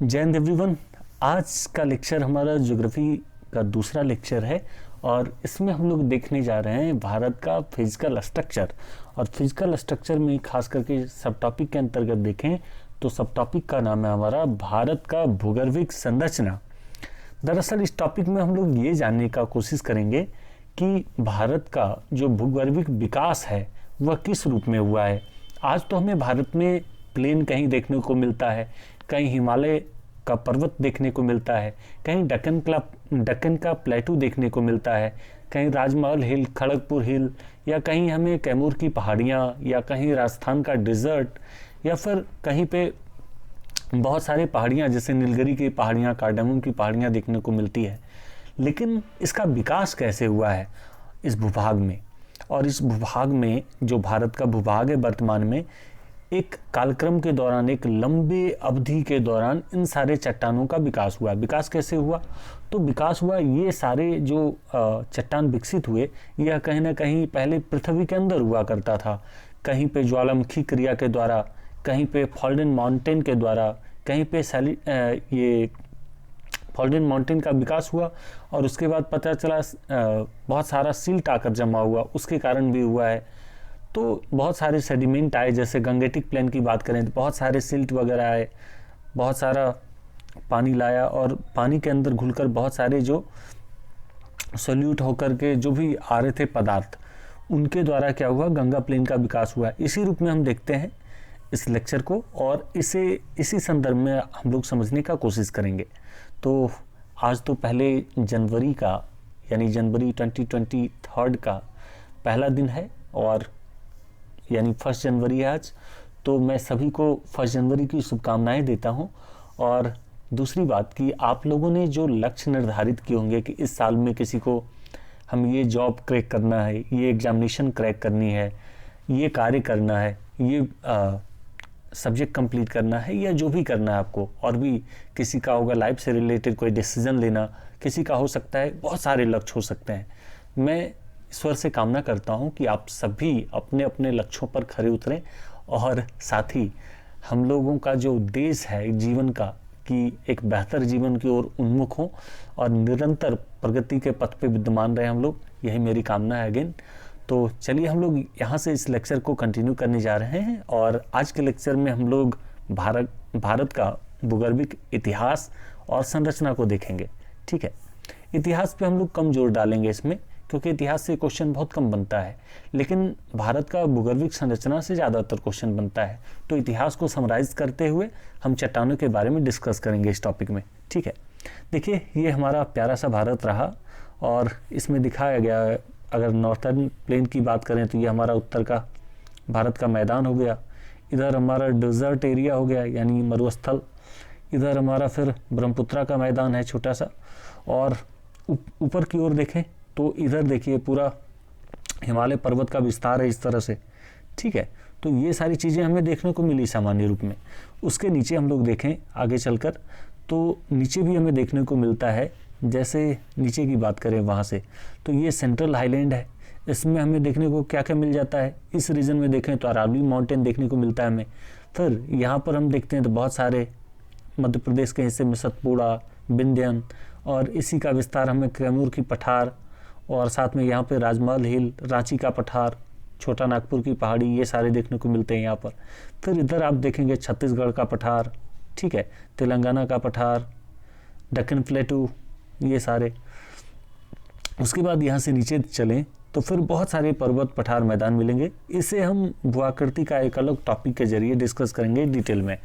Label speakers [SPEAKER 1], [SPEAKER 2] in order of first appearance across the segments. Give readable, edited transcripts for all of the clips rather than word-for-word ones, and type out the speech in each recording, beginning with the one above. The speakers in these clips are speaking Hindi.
[SPEAKER 1] जय हिंद एवरीवन। आज का लेक्चर हमारा ज्योग्राफी का दूसरा लेक्चर है और इसमें हम लोग देखने जा रहे हैं भारत का फिजिकल स्ट्रक्चर। और फिजिकल स्ट्रक्चर में खास करके सब टॉपिक के अंतर्गत देखें तो सब टॉपिक का नाम है हमारा भारत का भूगर्भिक संरचना। दरअसल इस टॉपिक में हम लोग ये जानने का कोशिश करेंगे कि भारत का जो भूगर्भिक विकास है वह किस रूप में हुआ है। आज तो हमें भारत में प्लेन कहीं देखने को मिलता है, कहीं हिमालय का पर्वत देखने को मिलता है, कहीं दक्कन का प्लेटू देखने को मिलता है, कहीं राजमहल हिल, खड़गपुर हिल, या कहीं हमें कैमूर की पहाड़ियाँ, या कहीं राजस्थान का डिज़र्ट, या फिर कहीं पे बहुत सारी पहाड़ियाँ जैसे नीलगिरी की पहाड़ियाँ, कार्डामम की पहाड़ियाँ देखने को मिलती है। लेकिन इसका विकास कैसे हुआ है इस भूभाग में, और इस भूभाग में जो भारत का भूभाग है वर्तमान में एक कालक्रम के दौरान, एक लंबे अवधि के दौरान इन सारे चट्टानों का विकास हुआ। विकास कैसे हुआ? तो विकास हुआ, ये सारे जो चट्टान विकसित हुए यह कहीं ना कहीं पहले पृथ्वी के अंदर हुआ करता था। कहीं पे ज्वालामुखी क्रिया के द्वारा, कहीं पे फॉल्डन माउंटेन के द्वारा, कहीं पे ये फॉल्डन माउंटेन का विकास हुआ और उसके बाद पता चला बहुत सारा सिल्ट आकर जमा हुआ, उसके कारण भी हुआ है। तो बहुत सारे सेडिमेंट आए, जैसे गंगेटिक प्लेन की बात करें तो बहुत सारे सिल्ट वगैरह आए, बहुत सारा पानी लाया और पानी के अंदर घुलकर बहुत सारे जो सोल्यूट होकर के जो भी आ रहे थे पदार्थ, उनके द्वारा क्या हुआ, गंगा प्लेन का विकास हुआ। इसी रूप में हम देखते हैं इस लेक्चर को और इसी संदर्भ में हम लोग समझने का कोशिश करेंगे। तो आज तो पहले जनवरी का यानी जनवरी 2023 का पहला दिन है और यानी 1 जनवरी है आज। तो मैं सभी को 1 जनवरी की शुभकामनाएं देता हूं। और दूसरी बात कि आप लोगों ने जो लक्ष्य निर्धारित किए होंगे कि इस साल में किसी को हम ये जॉब क्रैक करना है, ये एग्जामिनेशन क्रैक करनी है, ये कार्य करना है, ये सब्जेक्ट कंप्लीट करना है, या जो भी करना है आपको, और भी किसी का होगा लाइफ से रिलेटेड कोई डिसीजन लेना, किसी का हो सकता है, बहुत सारे लक्ष्य हो सकते हैं। मैं ईश्वर से कामना करता हूं कि आप सभी अपने अपने लक्ष्यों पर खरे उतरें और साथ ही हम लोगों का जो उद्देश्य है जीवन का कि एक बेहतर जीवन की ओर उन्मुख हो और निरंतर प्रगति के पथ पे विद्यमान रहे हम लोग, यही मेरी कामना है अगेन। तो चलिए हम लोग यहाँ से इस लेक्चर को कंटिन्यू करने जा रहे हैं और आज के लेक्चर में हम लोग भारत का भूगर्भिक इतिहास और संरचना को देखेंगे। ठीक है, इतिहास पे हम लोग कम जोर डालेंगे इसमें, क्योंकि इतिहास से क्वेश्चन बहुत कम बनता है, लेकिन भारत का भूगर्भिक संरचना से ज़्यादातर क्वेश्चन बनता है। तो इतिहास को समराइज करते हुए हम चट्टानों के बारे में डिस्कस करेंगे इस टॉपिक में। ठीक है, देखिए ये हमारा प्यारा सा भारत रहा और इसमें दिखाया गया, अगर नॉर्थर्न प्लेन की बात करें तो ये हमारा उत्तर का भारत का मैदान हो गया, इधर हमारा डिजर्ट एरिया हो गया यानी मरुस्थल, इधर हमारा फिर ब्रह्मपुत्रा का मैदान है छोटा सा, और ऊपर की ओर देखें तो इधर देखिए पूरा हिमालय पर्वत का विस्तार है इस तरह से। ठीक है, तो ये सारी चीज़ें हमें देखने को मिली सामान्य रूप में। उसके नीचे हम लोग देखें आगे चलकर तो नीचे भी हमें देखने को मिलता है, जैसे नीचे की बात करें वहाँ से तो ये सेंट्रल हाईलैंड है, इसमें हमें देखने को क्या क्या मिल जाता है। इस रीजन में देखें तो अरावली माउंटेन देखने को मिलता है हमें। फिर यहाँ पर हम देखते हैं तो बहुत सारे मध्य प्रदेश के हिस्से में सतपुड़ा, विंध्यन, और इसी का विस्तार हमें कैमूर की पठार, और साथ में यहाँ पे राजमहल हिल, रांची का पठार, छोटा नागपुर की पहाड़ी, ये सारे देखने को मिलते हैं यहाँ पर। फिर इधर आप देखेंगे छत्तीसगढ़ का पठार, ठीक है, तेलंगाना का पठार, दक्कन प्लेटू, ये सारे। उसके बाद यहाँ से नीचे चलें तो फिर बहुत सारे पर्वत पठार मैदान मिलेंगे। इसे हम भूआकृति का एक अलग टॉपिक के जरिए डिस्कस करेंगे डिटेल में।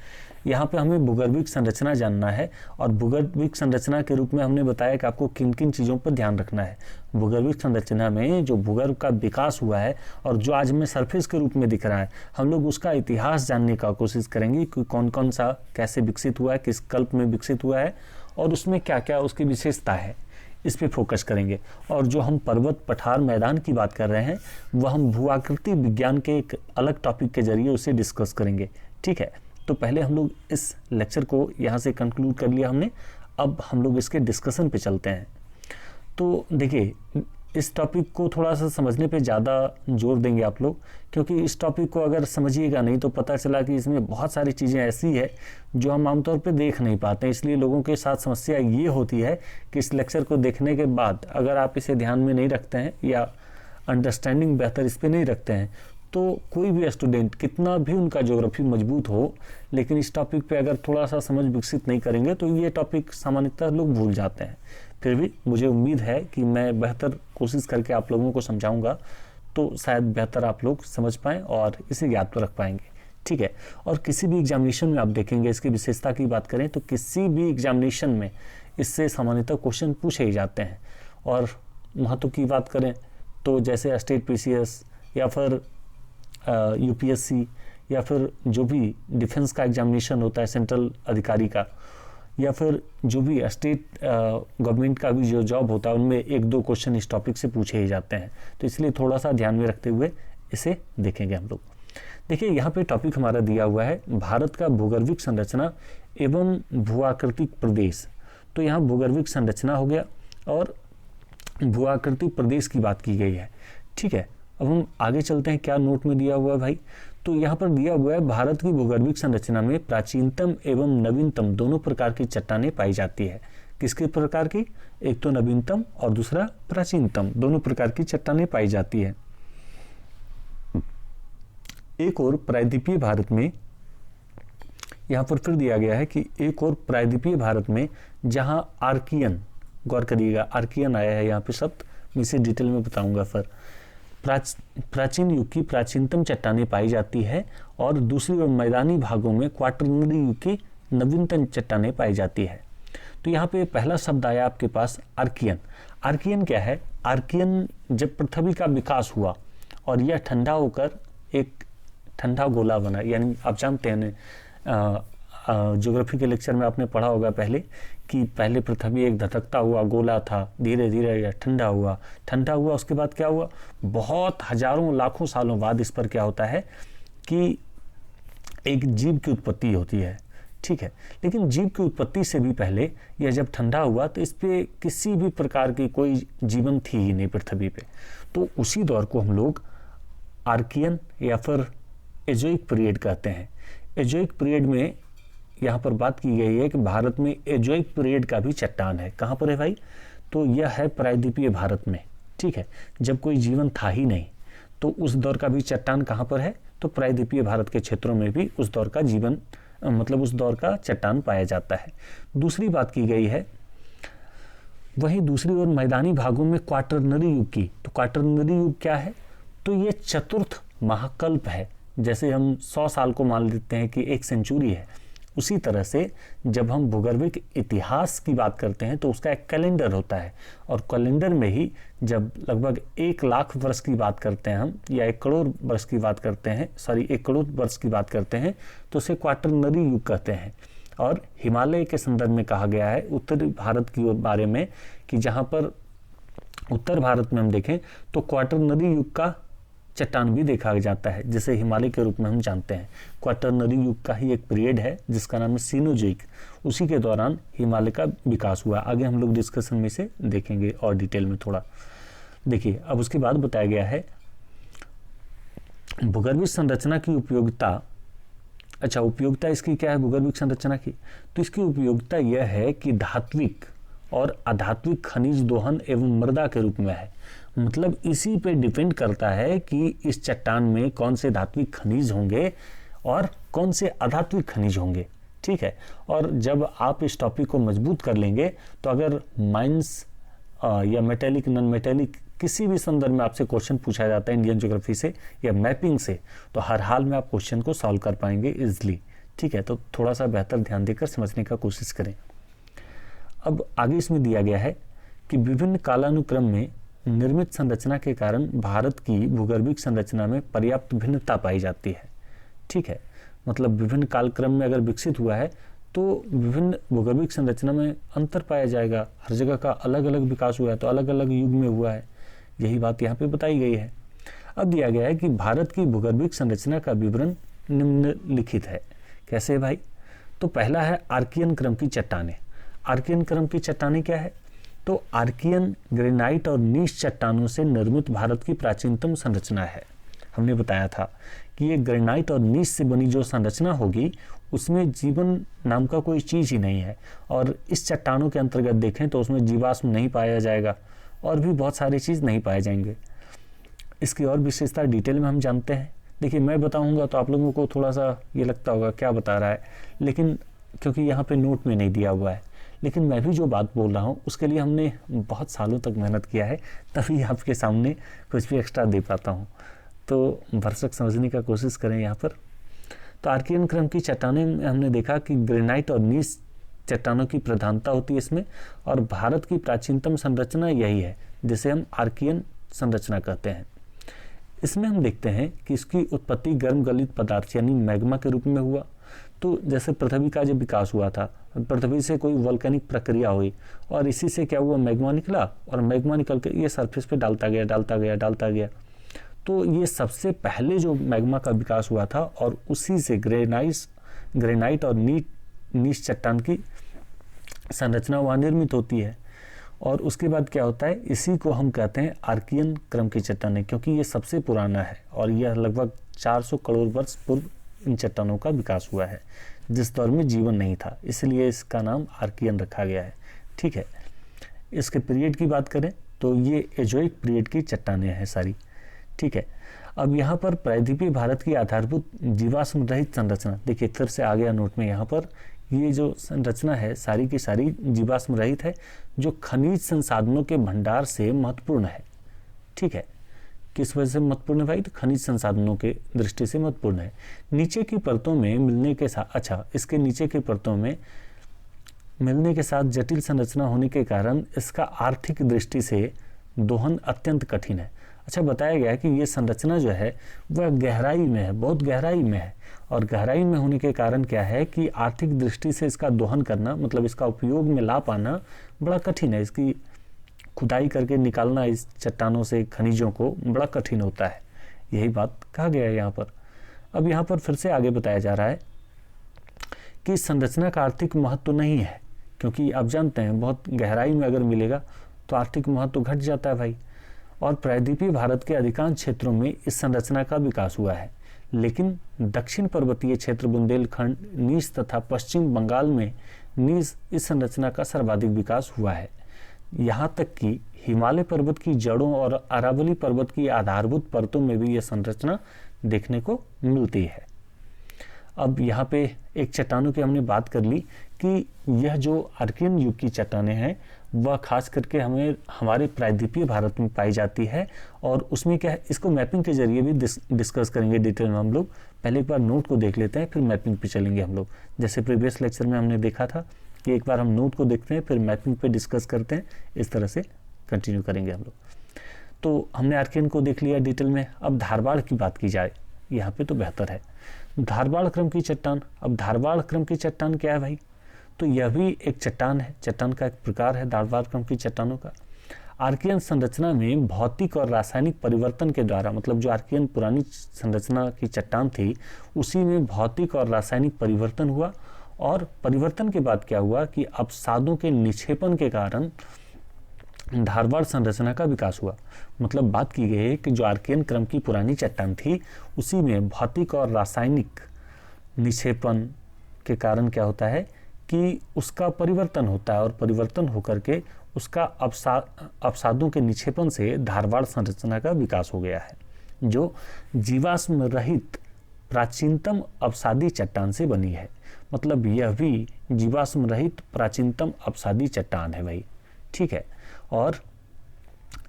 [SPEAKER 1] यहाँ पे हमें भूगर्भिक संरचना जानना है और भूगर्भिक संरचना के रूप में हमने बताया कि आपको किन किन चीज़ों पर ध्यान रखना है। भूगर्भिक संरचना में जो भूगर्भ का विकास हुआ है और जो आज हमें सरफेस के रूप में दिख रहा है, हम लोग उसका इतिहास जानने का कोशिश करेंगे कि कौन कौन सा कैसे विकसित हुआ है, किस कल्प में विकसित हुआ है और उसमें क्या क्या उसकी विशेषता है, इस पे फोकस करेंगे। और जो हम पर्वत पठार मैदान की बात कर रहे हैं वह हम भूआकृति विज्ञान के एक अलग टॉपिक के जरिए उसे डिस्कस करेंगे। ठीक है, तो पहले हम लोग इस लेक्चर को यहाँ से कंक्लूड कर लिया हमने, अब हम लोग इसके डिस्कशन पे चलते हैं। तो देखिए इस टॉपिक को थोड़ा सा समझने पे ज़्यादा जोर देंगे आप लोग, क्योंकि इस टॉपिक को अगर समझिएगा नहीं तो पता चला कि इसमें बहुत सारी चीज़ें ऐसी है जो हम आमतौर पे देख नहीं पाते हैं। इसलिए लोगों के साथ समस्या ये होती है कि इस लेक्चर को देखने के बाद अगर आप इसे ध्यान में नहीं रखते हैं या अंडरस्टैंडिंग बेहतर इस पर नहीं रखते हैं, तो कोई भी स्टूडेंट कितना भी उनका ज्योग्राफी मजबूत हो, लेकिन इस टॉपिक पे अगर थोड़ा सा समझ विकसित नहीं करेंगे तो ये टॉपिक सामान्यतः लोग भूल जाते हैं। फिर भी मुझे उम्मीद है कि मैं बेहतर कोशिश करके आप लोगों को समझाऊंगा तो शायद बेहतर आप लोग समझ पाएँ और इसे याद तो रख पाएंगे, ठीक है। और किसी भी एग्जामिनेशन में आप देखेंगे, इसकी विशेषता की बात करें तो किसी भी एग्जामिनेशन में इससे सामान्यतः क्वेश्चन पूछे ही जाते हैं। और महत्व की बात करें तो जैसे स्टेट पीसीएस या फिर यूपीएससी या फिर जो भी डिफेंस का एग्जामिनेशन होता है सेंट्रल अधिकारी का, या फिर जो भी स्टेट गवर्नमेंट का भी जो जॉब होता है, उनमें 1-2 क्वेश्चन इस टॉपिक से पूछे ही जाते हैं। तो इसलिए थोड़ा सा ध्यान में रखते हुए इसे देखेंगे हम लोग। देखिए यहाँ पे टॉपिक हमारा दिया हुआ है भारत का भूगर्भिक संरचना एवं भूआकृतिक प्रदेश। तो यहाँ भूगर्भिक संरचना हो गया और भूआकृतिक प्रदेश की बात की गई है, ठीक है। अब हम आगे चलते हैं, क्या नोट में दिया हुआ है भाई। तो यहाँ पर दिया हुआ है भारत की भूगर्भिक संरचना में प्राचीनतम एवं नवीनतम दोनों प्रकार की चट्टानें पाई जाती है। किसके प्रकार की? एक तो नवीनतम और दूसरा प्राचीनतम, दोनों प्रकार की चट्टानें पाई जाती है। एक और प्रायद्वीपीय भारत में, यहाँ पर फिर दिया गया है कि एक और प्रायद्वीपीय भारत में जहाँ आर्कियन, गौर करिएगा आर्कियन आया है यहाँ पे शब्द, मैं इसे डिटेल में बताऊंगा। फिर प्राचीन युग की प्राचीनतम चट्टानें पाई जाती है और दूसरी ओर मैदानी भागों में क्वाटरनरी युग की नवीनतम चट्टानें पाई जाती है। तो यहाँ पे पहला शब्द आया आपके पास आर्कियन। आर्कियन क्या है? आर्कियन जब पृथ्वी का विकास हुआ और यह ठंडा होकर एक ठंडा गोला बना, यानी आप जानते हैं ज्योग्राफी के लेक्चर में आपने पढ़ा होगा पहले कि पहले पृथ्वी एक धधकता हुआ गोला था, धीरे धीरे यह ठंडा हुआ, उसके बाद क्या हुआ, बहुत हजारों लाखों सालों बाद इस पर क्या होता है कि एक जीव की उत्पत्ति होती है, ठीक है। लेकिन जीव की उत्पत्ति से भी पहले यह जब ठंडा हुआ तो इस पे किसी भी प्रकार की कोई जीवन थी ही नहीं पृथ्वी पे। तो उसी दौर को हम लोग आर्कियन या फिर एजोइक पीरियड कहते हैं। एजोइक पीरियड में यहाँ पर बात की गई है कि भारत में एजोइक पीरियड का भी चट्टान है। कहाँ पर है भाई? तो यह है प्रायद्वीपीय भारत में, ठीक है। जब कोई जीवन था ही नहीं तो उस दौर का भी चट्टान कहाँ पर है? तो प्रायद्वीपीय भारत के क्षेत्रों में भी उस दौर का जीवन, मतलब उस दौर का चट्टान पाया जाता है। दूसरी बात की गई है, वहीं दूसरी ओर मैदानी भागों में क्वाटरनरी युग की। तो क्वाटरनरी युग क्या है? तो ये चतुर्थ महाकल्प है। जैसे हम 100 साल को मान लेते हैं कि 1 सेंचुरी है, उसी तरह से जब हम भूगर्भिक इतिहास की बात करते हैं तो उसका एक कैलेंडर होता है, और कैलेंडर में ही जब लगभग 1 लाख वर्ष की बात करते हैं हम, या 1 करोड़ वर्ष की बात करते हैं, 1 करोड़ वर्ष की बात करते हैं, तो उसे क्वाटरनरी युग कहते हैं। और हिमालय के संदर्भ में कहा गया है उत्तरी भारत की बारे में कि जहाँ पर उत्तर भारत में हम देखें तो क्वाटरनरी युग का चट्टान भी देखा जाता है, जिसे हिमालय के रूप में हम जानते हैं। क्वाटरनरी युग का ही एक पीरियड है जिसका नाम है सीनोजोइक, उसी के दौरान हिमालय का विकास हुआ। आगे हम लोग डिस्कशन में से देखेंगे और डिटेल में थोड़ा। देखिए अब उसके बाद बताया गया है भूगर्भिक संरचना की उपयोगिता। अच्छा, उपयोगिता इसकी क्या है भूगर्भिक संरचना की? तो इसकी उपयोगिता यह है कि धात्विक और अधात्विक खनिज दोहन एवं मृदा के रूप में है। मतलब इसी पे डिपेंड करता है कि इस चट्टान में कौन से धात्विक खनिज होंगे और कौन से अधात्विक खनिज होंगे, ठीक है। और जब आप इस टॉपिक को मजबूत कर लेंगे तो अगर माइंस या मेटेलिक नॉन मेटेलिक किसी भी संदर्भ में आपसे क्वेश्चन पूछा जाता है इंडियन ज्योग्राफी से या मैपिंग से, तो हर हाल में आप क्वेश्चन को सॉल्व कर पाएंगे इजिली, ठीक है। तो थोड़ा सा बेहतर ध्यान देकर समझने का कोशिश करें। अब आगे इसमें दिया गया है कि विभिन्न कालानुक्रम में निर्मित संरचना के कारण भारत की भूगर्भिक संरचना में पर्याप्त भिन्नता पाई जाती है, ठीक है। मतलब विभिन्न कालक्रम में अगर विकसित हुआ है तो विभिन्न भूगर्भिक संरचना में अंतर पाया जाएगा। हर जगह का अलग अलग विकास हुआ है तो अलग अलग युग में हुआ है, यही बात यहाँ पे बताई गई है। अब दिया गया है कि भारत की भूगर्भिक संरचना का विवरण निम्नलिखित है। कैसे भाई? तो पहला है आर्कियन क्रम की चट्टानें। आर्कियन क्रम की चट्टानें क्या है? तो आर्कियन, ग्रेनाइट और नीस चट्टानों से निर्मित भारत की प्राचीनतम संरचना है। हमने बताया था कि ये ग्रेनाइट और नीस से बनी जो संरचना होगी उसमें जीवन नाम का कोई चीज़ ही नहीं है, और इस चट्टानों के अंतर्गत देखें तो उसमें जीवाश्म नहीं पाया जाएगा और भी बहुत सारी चीज़ नहीं पाए जाएंगे। इसकी और विशेषता डिटेल में हम जानते हैं। देखिए, मैं बताऊंगा तो आप लोगों को थोड़ा सा ये लगता होगा क्या बता रहा है, लेकिन क्योंकि यहाँ पे नोट में नहीं दिया हुआ है, लेकिन मैं भी जो बात बोल रहा हूँ उसके लिए हमने बहुत सालों तक मेहनत किया है, तभी आपके सामने कुछ भी एक्स्ट्रा दे पाता हूँ। तो भरसक समझने का कोशिश करें यहाँ पर। तो आर्कियन क्रम की चट्टानें में हमने देखा कि ग्रेनाइट और नीस चट्टानों की प्रधानता होती है इसमें, और भारत की प्राचीनतम संरचना यही है जिसे हम आर्कियन संरचना कहते हैं। इसमें हम देखते हैं कि इसकी उत्पत्ति गर्म गलित पदार्थ यानी मैग्मा के रूप में हुआ। तो जैसे पृथ्वी का जब विकास हुआ था, पृथ्वी से कोई वोल्केनिक प्रक्रिया हुई और इसी से क्या हुआ, मैग्मा निकला, और मैग्मा निकल के ये सरफेस पे डालता गया। तो ये सबसे पहले जो मैग्मा का विकास हुआ था, और उसी से ग्रेनाइट और नीस चट्टान की संरचना वहाँ निर्मित होती है। और उसके बाद क्या होता है, इसी को हम कहते हैं आर्कियन क्रम की चट्टानें, क्योंकि ये सबसे पुराना है और यह लगभग 400 करोड़ वर्ष पूर्व इन चट्टानों का विकास हुआ है, जिस दौर में जीवन नहीं था, इसलिए इसका नाम आर्कियन रखा गया है। ठीक है, इसके पीरियड की बात करें तो ये एजोइक पीरियड की चट्टानें हैं सारी। ठीक है, अब यहाँ पर प्रायद्वीपीय भारत की आधारभूत जीवाश्म रहित संरचना, देखिए फिर से आ गया नोट में, यहाँ पर ये जो संरचना है सारी की सारी जीवाश्म रहित है, जो खनिज संसाधनों के भंडार से महत्वपूर्ण है। ठीक है, किस वजह से महत्वपूर्ण है भाई, तो खनिज संसाधनों के दृष्टि से महत्वपूर्ण है। नीचे की परतों में मिलने के साथ इसके नीचे की परतों में मिलने के साथ जटिल संरचना होने के कारण इसका आर्थिक दृष्टि से दोहन अत्यंत कठिन है। बताया गया है कि ये संरचना जो है वह गहराई में है, बहुत गहराई में है, और गहराई में होने के कारण क्या है कि आर्थिक दृष्टि से इसका दोहन करना, मतलब इसका उपयोग में ला पाना बड़ा कठिन है। इसकी खुदाई करके निकालना इस चट्टानों से खनिजों को बड़ा कठिन होता है, यही बात कहा गया है यहाँ पर। अब यहाँ पर फिर से आगे बताया जा रहा है कि इस संरचना का आर्थिक महत्व नहीं है, क्योंकि आप जानते हैं बहुत गहराई में अगर मिलेगा तो आर्थिक महत्व घट जाता है भाई। और प्रायद्वीपीय भारत के अधिकांश क्षेत्रों में इस संरचना का विकास हुआ है, लेकिन दक्षिण पर्वतीय क्षेत्र बुंदेलखंड, नीस तथा पश्चिम बंगाल में नीस इस संरचना का सर्वाधिक विकास हुआ है। यहाँ तक कि हिमालय पर्वत की जड़ों और अरावली पर्वत की आधारभूत परतों में भी यह संरचना देखने को मिलती है। अब यहाँ पे एक चट्टानों की हमने बात कर ली कि यह जो आर्कियन युग की चट्टानें हैं वह खास करके हमारे प्रायद्वीपीय भारत में पाई जाती है, और उसमें क्या है, इसको मैपिंग के जरिए भी डिस्कस करेंगे डिटेल में हम लोग। पहले एक बार नोट को देख लेते हैं, फिर मैपिंग पे चलेंगे हम लोग। जैसे प्रीवियस लेक्चर में हमने देखा था कि एक बार हम नोट को देखते हैं फिर मैपिंग पे डिस्कस करते हैं, इस तरह से कंटिन्यू करेंगे हम लोग। तो हमने आर्कियन को देख लिया डिटेल में। अब धारवाड़ की बात की जाए यहाँ पे तो बेहतर है। धारवाड़ क्रम की चट्टान, अब धारवाड़ क्रम की चट्टान क्या है भाई, तो यह भी एक चट्टान है, चट्टान का एक प्रकार है धारवाड़ क्रम की चट्टानों का। आर्कियन संरचना में भौतिक और रासायनिक परिवर्तन के द्वारा, मतलब जो आर्कियन पुरानी संरचना की चट्टान थी उसी में भौतिक और रासायनिक परिवर्तन हुआ, और परिवर्तन के बाद क्या हुआ कि अवसादों के निक्षेपण के कारण धारवाड़ संरचना का विकास हुआ। मतलब बात की गई है कि जो आर्कियन क्रम की पुरानी चट्टान थी उसी में भौतिक और रासायनिक निक्षेपण के कारण क्या होता है कि उसका परिवर्तन होता है, और परिवर्तन होकर के उसका अवसादों के निक्षेपण से धारवाड़ संरचना का विकास हो गया है, जो जीवाश्म रहित प्राचीनतम अवसादी चट्टान से बनी है। मतलब यह भी जीवाश्म रहित प्राचीनतम अवसादी चट्टान है भाई। ठीक है, और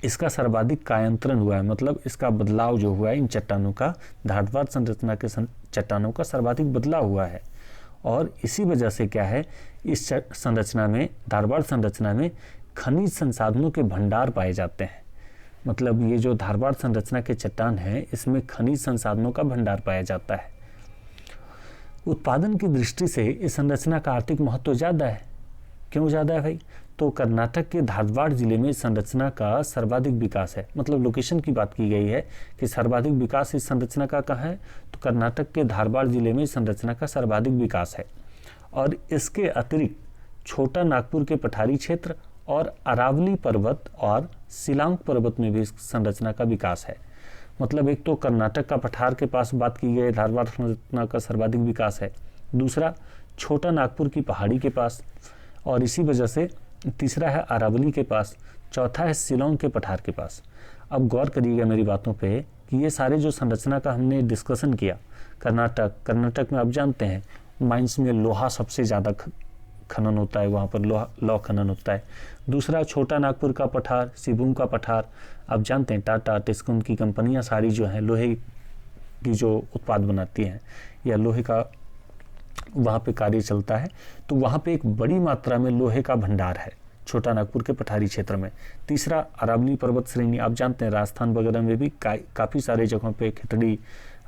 [SPEAKER 1] इसका सर्वाधिक कायांतरण हुआ है, मतलब इसका बदलाव जो हुआ है इन चट्टानों का, धारवाड़ संरचना के चट्टानों का सर्वाधिक बदलाव हुआ है। और इसी वजह से क्या है, इस संरचना में, धारवाड़ संरचना में खनिज संसाधनों के भंडार पाए जाते हैं। मतलब ये जो धारवाड़ संरचना के चट्टान है इसमें खनिज संसाधनों का भंडार पाया जाता है। उत्पादन की दृष्टि से इस संरचना का आर्थिक महत्व ज़्यादा है। क्यों ज़्यादा है भाई, तो कर्नाटक के धारवाड़ जिले में इस संरचना का सर्वाधिक विकास है। मतलब लोकेशन की बात की गई है कि सर्वाधिक विकास इस संरचना का कहाँ है, तो कर्नाटक के धारवाड़ जिले में इस संरचना का सर्वाधिक विकास है। और इसके अतिरिक्त छोटा नागपुर के पठारी क्षेत्र और अरावली पर्वत और शिलांग पर्वत में भी इस संरचना का विकास है। मतलब एक तो कर्नाटक का पठार के पास बात की गई, धारवाड़ संरचना का सर्वाधिक विकास है। दूसरा छोटा नागपुर की पहाड़ी के पास, और इसी वजह से तीसरा है अरावली के पास। चौथा है शिलांग के पठार के पास। अब गौर करिएगा मेरी बातों पे कि ये सारे जो संरचना का हमने डिस्कशन किया, कर्नाटक में आप जानते हैं माइंस में लोहा सबसे ज़्यादा खनन होता है, वहाँ पर लौह खनन होता है। दूसरा छोटा नागपुर का पठार, सिबूम का पठार, आप जानते हैं टाटा टिस्कॉन की कंपनियाँ सारी जो हैं लोहे की जो उत्पाद बनाती हैं या लोहे का वहाँ पे कार्य चलता है, तो वहाँ पे एक बड़ी मात्रा में लोहे का भंडार है छोटा नागपुर के पठारी क्षेत्र में। तीसरा अरावली पर्वत श्रेणी, आप जानते हैं राजस्थान वगैरह में भी काफ़ी सारे जगहों पे खितड़ी,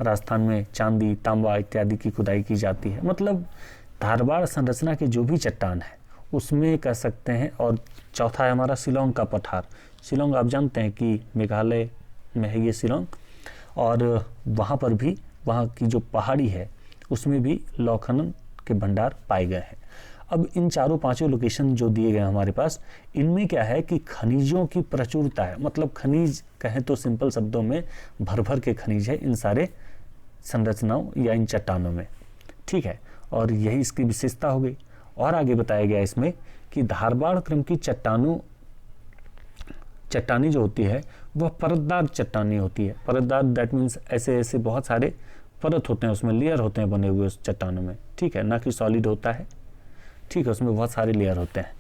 [SPEAKER 1] राजस्थान में चांदी, तांबा इत्यादि की खुदाई की जाती है। मतलब धारवाड़ संरचना के जो भी चट्टान है उसमें कह सकते हैं। और चौथा है हमारा शिलांग का पठार। शिलांग आप जानते हैं कि मेघालय में है ये शिलांग, और वहाँ पर भी वहाँ की जो पहाड़ी है उसमें भी लौह खनन के भंडार पाए गए हैं। अब इन चारों पांचों लोकेशन जो दिए गए हैं हमारे पास, इनमें क्या है कि खनिजों की प्रचुरता है। मतलब खनिज कहें तो सिंपल शब्दों में भर भर के खनिज है इन सारे संरचनाओं या इन चट्टानों में, ठीक है। और यही इसकी विशेषता हो गई। और आगे बताया गया इसमें कि धारवाड़ क्रम की चट्टानी जो होती है वह परतदार चट्टानी होती है। परतदार दैट मीन्स ऐसे ऐसे बहुत सारे परत होते हैं, उसमें लेयर होते हैं बने हुए उस चट्टानों में, ठीक है, ना कि सॉलिड होता है, ठीक है, उसमें बहुत सारे लेयर होते हैं।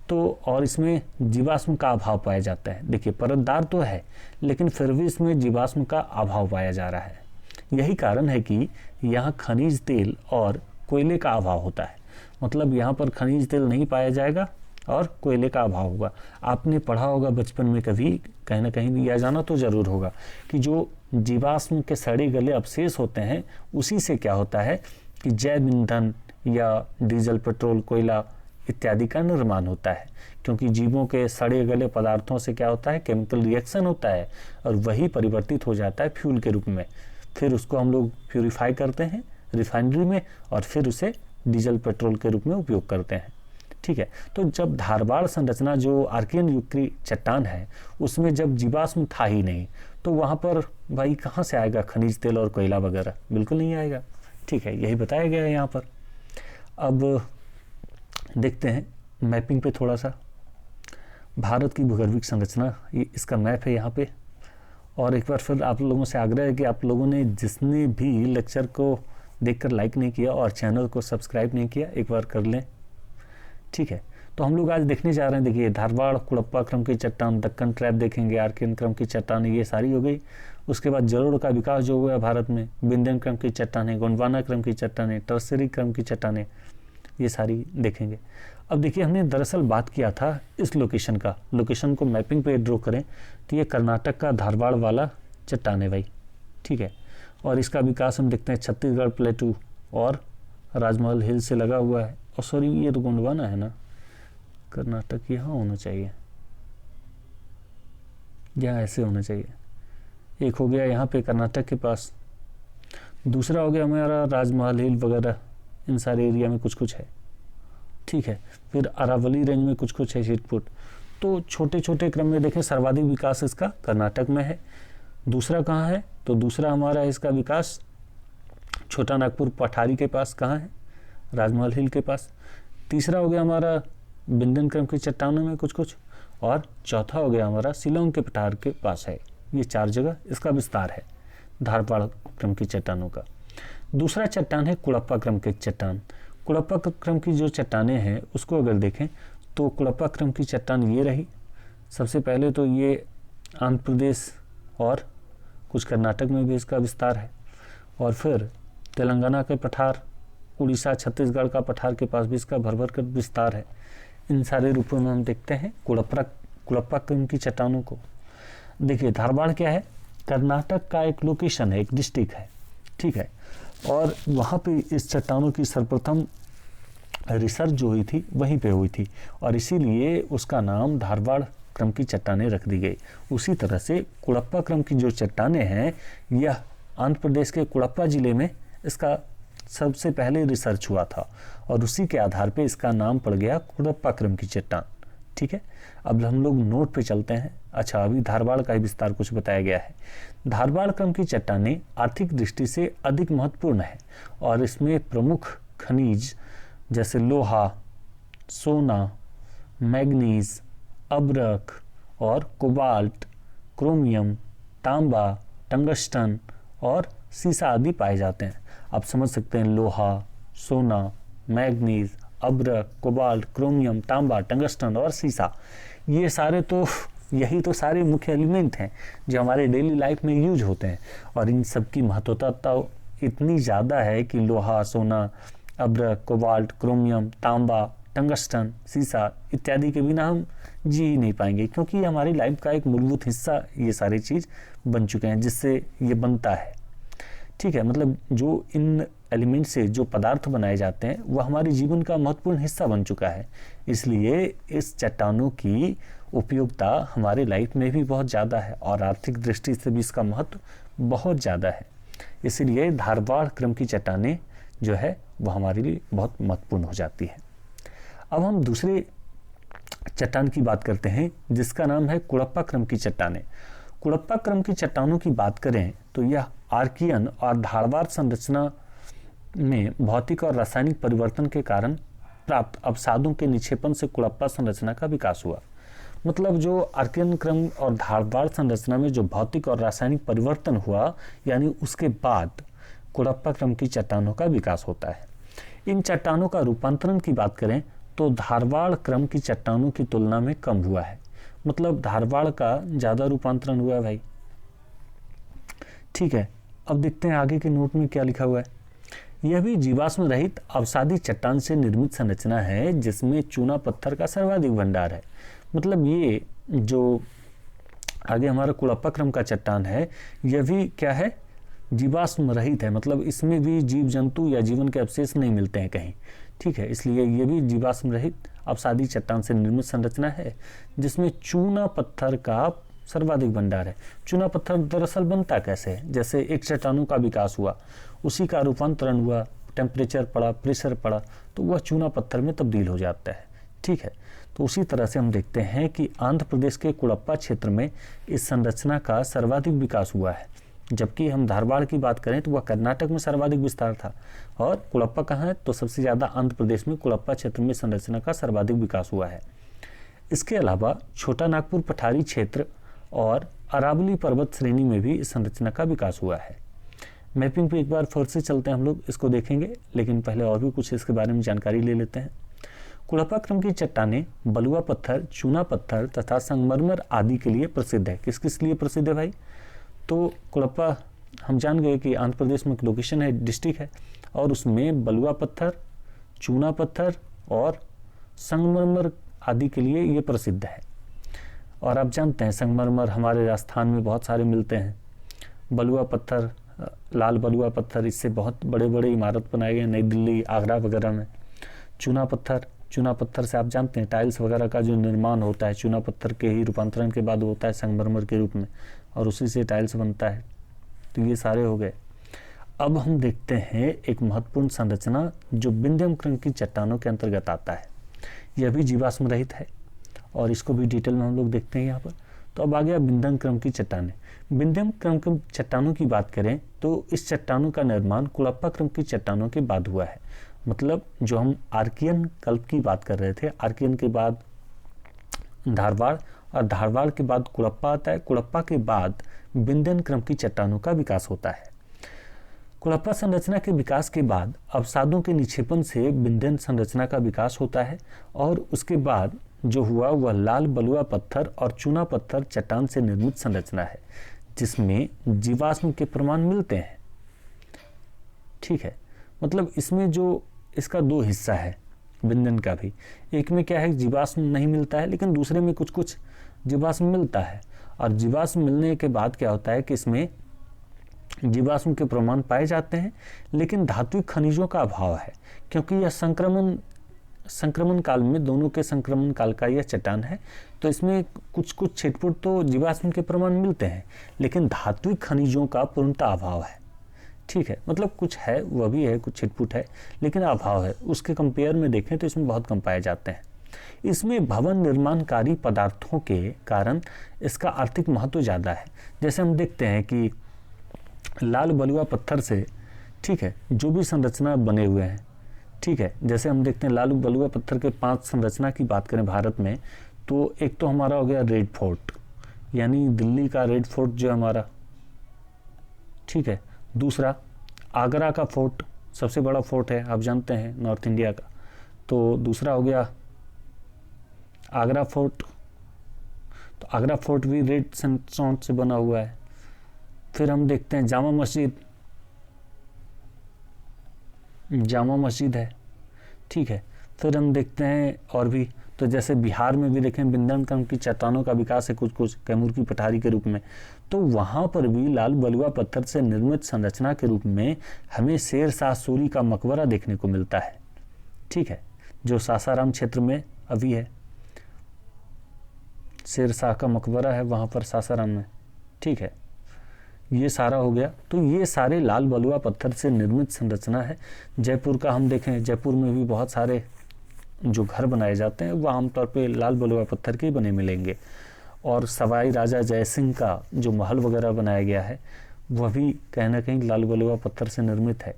[SPEAKER 1] तो और इसमें जीवाश्म का अभाव पाया जाता है। देखिए परतदार तो है लेकिन फिर भी इसमें जीवाश्म का अभाव पाया जा रहा है। यही कारण है कि यहाँ खनिज तेल और कोयले का अभाव होता है। मतलब यहाँ पर खनिज तेल नहीं पाया जाएगा और कोयले का अभाव होगा। आपने पढ़ा होगा बचपन में कभी, कहीं ना कहीं भी यह जाना तो ज़रूर होगा कि जो जीवाश्म के सड़े गले अवशेष होते हैं उसी से क्या होता है कि जैव ईंधन या डीजल, पेट्रोल, कोयला इत्यादि का निर्माण होता है। क्योंकि जीवों के सड़े गले पदार्थों से क्या होता है, केमिकल रिएक्शन होता है और वही परिवर्तित हो जाता है फ्यूल के रूप में। फिर उसको हम लोग प्यूरिफाई करते हैं रिफाइनरी में और फिर उसे डीजल, पेट्रोल के रूप में उपयोग करते हैं, ठीक है। तो जब धारवाड़ संरचना जो आर्कियन युग की चट्टान है उसमें जब जीवाश्म था ही नहीं, तो वहाँ पर भाई कहाँ से आएगा खनिज तेल और कोयला वगैरह, बिल्कुल नहीं आएगा, ठीक है। यही बताया गया है यहाँ पर। अब देखते हैं मैपिंग पे थोड़ा सा, भारत की भूगर्भिक संरचना, ये इसका मैप है यहाँ पे। और एक बार फिर आप लोगों से आग्रह है कि आप लोगों ने जिसने भी लेक्चर को देखकर लाइक नहीं किया और चैनल को सब्सक्राइब नहीं किया, एक बार कर लें, ठीक है। तो हम लोग आज देखने जा रहे हैं, देखिए धारवाड़ कुड़प्पा क्रम की चट्टान, दक्कन ट्रैप देखेंगे, आर्कियन क्रम की चट्टान, ये सारी हो गई। उसके बाद जलोढ़ का विकास जो हुआ भारत में, विंध्यन क्रम की चट्टानें, गोंडवाना क्रम की चट्टानें, टर्सरी क्रम की चट्टानें, ये सारी देखेंगे। अब देखिए हमने दरअसल बात किया था इस लोकेशन को मैपिंग पे ड्रॉ करें तो ये कर्नाटक का धारवाड़ वाला चट्टान है भाई, ठीक है। और इसका विकास हम देखते हैं छत्तीसगढ़ प्लेटू और राजमहल हिल से लगा हुआ है। और सॉरी ये तो गोंडवाना है ना, कर्नाटक यहाँ होना चाहिए या ऐसे होना चाहिए। एक हो गया यहाँ पे कर्नाटक के पास, दूसरा हो गया हमारा राजमहल हिल वगैरह, इन सारे एरिया में कुछ कुछ है, ठीक है। फिर अरावली रेंज में कुछ कुछ है छिटपुट। तो छोटे छोटे क्रम में देखें सर्वाधिक विकास इसका कर्नाटक में है। दूसरा कहाँ है, तो दूसरा हमारा इसका विकास छोटा नागपुर पठारी के पास कहाँ है, राजमहल हिल के पास। तीसरा हो गया हमारा विंध्यन क्रम की चट्टानों में कुछ कुछ, और चौथा हो गया हमारा शिलांग के पठार के पास है। ये 4 जगह इसका विस्तार है धारवाड़ क्रम की चट्टानों का। दूसरा चट्टान है कुड़प्पा क्रम की चट्टान। कुड़प्पा क्रम की जो चट्टानें हैं उसको अगर देखें तो कुड़प्पा क्रम की चट्टान ये रही। सबसे पहले तो ये आंध्र प्रदेश और कुछ कर्नाटक में भी इसका विस्तार है, और फिर तेलंगाना के पठार, उड़ीसा, छत्तीसगढ़ का पठार के पास भी इसका भर भर कर विस्तार है। इन सारे रूपों में हम देखते हैं कुड़प्पा क्रम की चट्टानों को। देखिए धारवाड़ क्या है, कर्नाटक का एक लोकेशन है, एक डिस्ट्रिक्ट है, ठीक है। और वहाँ पे इस चट्टानों की सर्वप्रथम रिसर्च जो हुई थी वहीं पे हुई थी और इसीलिए उसका नाम धारवाड़ क्रम की चट्टानें रख दी गई। उसी तरह से कुड़प्पा क्रम की जो चट्टानें हैं यह आंध्र प्रदेश के कुड़प्पा जिले में इसका सबसे पहले रिसर्च हुआ था और उसी के आधार पे इसका नाम पड़ गया कुड़प्पा क्रम की चट्टान, ठीक है, अब हम लोग नोट पे चलते हैं। अच्छा, अभी धारवाड़ का ही विस्तार कुछ बताया गया है। धारवाड़ क्रम की चट्टानें आर्थिक दृष्टि से अधिक महत्वपूर्ण है और इसमें प्रमुख खनिज जैसे लोहा, सोना, मैग्नीज, अब्रक और कोबाल्ट, क्रोमियम, तांबा, टंगस्टन और सीसा आदि पाए जाते हैं। आप समझ सकते हैं, लोहा, सोना, मैग्नीज, अब्रक, कोबाल्ट, क्रोमियम, तांबा, टंगस्टन और सीसा, ये सारे तो यही तो सारे मुख्य एलिमेंट हैं जो हमारे डेली लाइफ में यूज होते हैं। और इन सब की महत्वता तो इतनी ज़्यादा है कि लोहा, सोना, अब्रक, कोबाल्ट, क्रोमियम, तांबा, टंगस्टन, सीसा इत्यादि के बिना हम जी ही नहीं पाएंगे, क्योंकि ये हमारी लाइफ का एक मूलभूत हिस्सा ये सारी चीज़ बन चुके हैं जिससे ये बनता है। ठीक है, मतलब जो इन एलिमेंट से जो पदार्थ बनाए जाते हैं वह हमारे जीवन का महत्वपूर्ण हिस्सा बन चुका है। इसलिए इस चट्टानों की उपयोगिता हमारे लाइफ में भी बहुत ज़्यादा है और आर्थिक दृष्टि से भी इसका महत्व बहुत ज़्यादा है। इसलिए धारवाड़ क्रम की चट्टानें जो है वह हमारे लिए बहुत महत्वपूर्ण हो जाती है। अब हम दूसरे चट्टान की बात करते हैं जिसका नाम है कुड़प्पा क्रम की चट्टानें। कुड़प्पा क्रम की चट्टानों की बात करें तो यह आर्कियन और धारवाड़ संरचना में भौतिक और रासायनिक परिवर्तन के कारण प्राप्त अवसादों के निक्षेपण से कुड़प्पा संरचना का विकास हुआ। मतलब जो आर्कियन क्रम और धारवाड़ संरचना में जो भौतिक और रासायनिक परिवर्तन हुआ, यानी उसके बाद कुड़प्पा क्रम की चट्टानों का विकास होता है। इन चट्टानों का रूपांतरण की बात करें तो धारवाड़ क्रम की चट्टानों की तुलना में कम हुआ है। मतलब धारवाड़ का ज़्यादा रूपांतरण हुआ है भाई। ठीक है, अब देखते हैं आगे के नोट में क्या लिखा हुआ है। यह भी जीवाश्म रहित अवसादी चट्टान से निर्मित संरचना है जिसमें चूना पत्थर का सर्वाधिक भंडार है। मतलब ये जो आगे हमारा कुड़प्पा क्रम का चट्टान है यह भी क्या है, जीवाश्म रहित है। मतलब इसमें भी जीव जंतु या जीवन के अवशेष नहीं मिलते हैं कहीं। ठीक है, इसलिए ये भी जीवाश्म रहित अवसादी चट्टान से निर्मित संरचना है जिसमें चूना पत्थर का सर्वाधिक भंडार है। चूना पत्थर दरअसल बनता कैसे है, जैसे एक चट्टानों का विकास हुआ, उसी का रूपांतरण हुआ, टेम्परेचर पड़ा, प्रेशर पड़ा, तो वह चूना पत्थर में तब्दील हो जाता है। ठीक है, तो उसी तरह से हम देखते हैं कि आंध्र प्रदेश के कुड़प्पा क्षेत्र में इस संरचना का सर्वाधिक विकास हुआ है। जबकि हम धारवाड़ की बात करें तो वह कर्नाटक में सर्वाधिक विस्तार था और कुड़प्पा कहाँ है, तो सबसे ज़्यादा आंध्र प्रदेश में कुड़प्पा क्षेत्र में संरचना का सर्वाधिक विकास हुआ है। इसके अलावा छोटा नागपुर पठारी क्षेत्र और अरावली पर्वत श्रेणी में भी इस संरचना का विकास हुआ है। मैपिंग पे एक बार फिर से चलते हैं, हम लोग इसको देखेंगे, लेकिन पहले और भी कुछ इसके बारे में जानकारी ले लेते हैं। कुड़प्पा क्रम की चट्टानें बलुआ पत्थर, चूना पत्थर तथा संगमरमर आदि के लिए प्रसिद्ध है। किस किस लिए प्रसिद्ध है भाई? तो कुड़प्पा हम जान गए कि आंध्र प्रदेश में एक लोकेशन है, डिस्ट्रिक्ट है, और उसमें बलुआ पत्थर, चूना पत्थर और संगमरमर आदि के लिए ये प्रसिद्ध है। और आप जानते हैं संगमरमर हमारे राजस्थान में बहुत सारे मिलते हैं। बलुआ पत्थर, लाल बलुआ पत्थर, इससे बहुत बड़े बड़े इमारत बनाए गए नई दिल्ली, आगरा वगैरह में। चूना पत्थर से आप जानते हैं टाइल्स वगैरह का जो निर्माण होता है चूना पत्थर के ही रूपांतरण के बाद होता है संगमरमर के रूप में, और उसी से टाइल्स बनता है। तो ये सारे हो गए। अब हम देखते हैं एक महत्वपूर्ण संरचना जो विंध्यम क्रम की चट्टानों के अंतर्गत आता है। यह भी जीवाश्म रहित है और इसको भी डिटेल में हम लोग देखते हैं यहाँ पर। तो अब आ गया विंध्यम क्रम की चट्टानें। विंध्यम क्रम की चट्टानों की बात करें तो इस चट्टानों का निर्माण कुड़प्पा क्रम की चट्टानों के बाद हुआ है। मतलब जो हम आर्कियन कल्प की बात कर रहे थे, आर्कियन के बाद धारवाड़ और धारवाड़ के बाद कुड़प्पा आता है, कुड़प्पा के बाद विंध्यम क्रम की चट्टानों का विकास होता है। कुड़प्पा संरचना के विकास के बाद अवसादों के निक्षेपण से विंध्यम संरचना का विकास होता है और उसके बाद जो हुआ वह लाल बलुआ पत्थर और चूना पत्थर चट्टान से निर्मित संरचना है जिसमें जीवाश्म के प्रमाण मिलते हैं। ठीक है, मतलब इसमें जो इसका दो हिस्सा है विंध्यम का भी, एक में क्या है जीवाश्म नहीं मिलता है लेकिन दूसरे में कुछ कुछ जीवाश्म मिलता है। और जीवाश्म मिलने के बाद क्या होता है कि इसमें जीवाश्म के प्रमाण पाए जाते हैं लेकिन धात्विक खनिजों का अभाव है, क्योंकि यह संक्रमण काल में, दोनों के संक्रमण काल का यह चट्टान है। तो इसमें कुछ कुछ छिटपुट तो जीवाश्म के प्रमाण मिलते हैं लेकिन धात्विक खनिजों का पूर्णतः अभाव है। ठीक है, मतलब कुछ है, वह भी है, कुछ छिटपुट है लेकिन अभाव है। उसके कंपेयर में देखें तो इसमें बहुत कम पाए जाते हैं। इसमें भवन निर्माणकारी पदार्थों के कारण इसका आर्थिक महत्व ज़्यादा है। जैसे हम देखते हैं कि लाल बलुआ पत्थर से, ठीक है, जो भी संरचना बने हुए हैं, ठीक है, जैसे हम देखते हैं लाल बलुआ पत्थर के 5 संरचना की बात करें भारत में, तो एक तो हमारा हो गया रेड फोर्ट, यानी दिल्ली का रेड फोर्ट जो हमारा, ठीक है। दूसरा आगरा का फोर्ट, सबसे बड़ा फोर्ट है, आप जानते हैं, नॉर्थ इंडिया का। तो दूसरा हो गया आगरा फोर्ट, तो आगरा फोर्ट भी रेड सैंडस्टोन से बना हुआ है। फिर हम देखते हैं जामा मस्जिद है, ठीक है। फिर हम देखते हैं और भी, तो जैसे बिहार में भी देखें विंध्यनक्रम की चट्टानों का विकास है कुछ कैमूर की पठारी के रूप में, तो वहाँ पर भी लाल बलुआ पत्थर से निर्मित संरचना के रूप में हमें शेर शाह सूरी का मकबरा देखने को मिलता है, ठीक है, जो सासाराम क्षेत्र में अभी है। शेर शाह का मकबरा है वहाँ पर सासाराम में, ठीक है। ये सारा हो गया, तो ये सारे लाल बलुआ पत्थर से निर्मित संरचना है। जयपुर का हम देखें, जयपुर में भी बहुत सारे जो घर बनाए जाते हैं वह आमतौर पे लाल बलुआ पत्थर के बने मिलेंगे। और सवाई राजा जयसिंह का जो महल वगैरह बनाया गया है वह भी कहीं ना कहीं लाल बलुआ पत्थर से निर्मित है।